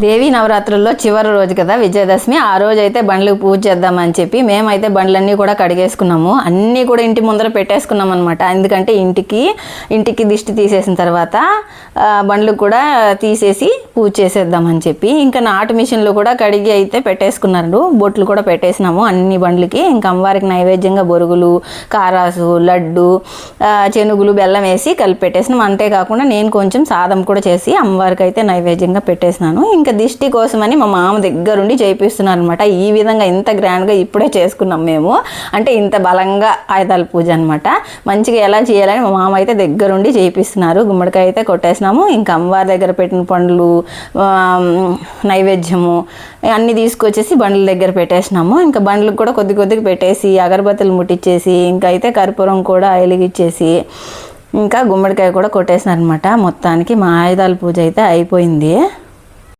దేవీ నవరాత్రుల్లో చివరి రోజు కదా విజయదశమి. ఆ రోజు అయితే బండ్లకు పూజ చేద్దామని చెప్పి మేమైతే బండ్లన్నీ కూడా కడిగేసుకున్నాము. అన్నీ కూడా ఇంటి ముందర పెట్టేసుకున్నాం అనమాట. ఎందుకంటే ఇంటికి దిష్టి తీసేసిన తర్వాత బండ్లకు కూడా తీసేసి పూజ చేసేద్దామని చెప్పి ఇంకా నాటు మిషన్లు కూడా కడిగి అయితే పెట్టేసుకున్నారు. బొట్లు కూడా పెట్టేసినాము అన్ని బండ్లకి. ఇంకా అమ్మవారికి నైవేద్యంగా బొరుగులు, కారాసు, లడ్డు, చెనుగులు, బెల్లం వేసి కలిపి పెట్టేసినాం. అంతేకాకుండా నేను కొంచెం సాదం కూడా చేసి అమ్మవారికి అయితే నైవేద్యంగా పెట్టేసినాను. ఇంకా దిష్టి కోసమని మా మామ దగ్గరుండి చేపిస్తున్నారు అనమాట. ఈ విధంగా ఇంత గ్రాండ్గా ఇప్పుడే చేసుకున్నాం మేము. అంటే ఇంత బలంగా ఆయుధాల పూజ అనమాట. మంచిగా ఎలా చేయాలని మా మామ అయితే దగ్గరుండి చేపిస్తున్నారు. గుమ్మడికాయ అయితే కొట్టేసినాము. ఇంకా అమ్మవారి దగ్గర పెట్టిన పండ్లు, నైవేద్యము అన్నీ తీసుకొచ్చేసి బండ్ల దగ్గర పెట్టేసినాము. ఇంకా బండ్లకు కూడా కొద్దిగా పెట్టేసి అగరబత్తులు ముట్టించేసి ఇంకా అయితే కర్పూరం కూడా వెలిగించేసి ఇంకా గుమ్మడికాయ కూడా కొట్టేసినారనమాట. మొత్తానికి మా ఆయుధాల పూజ అయితే అయిపోయింది.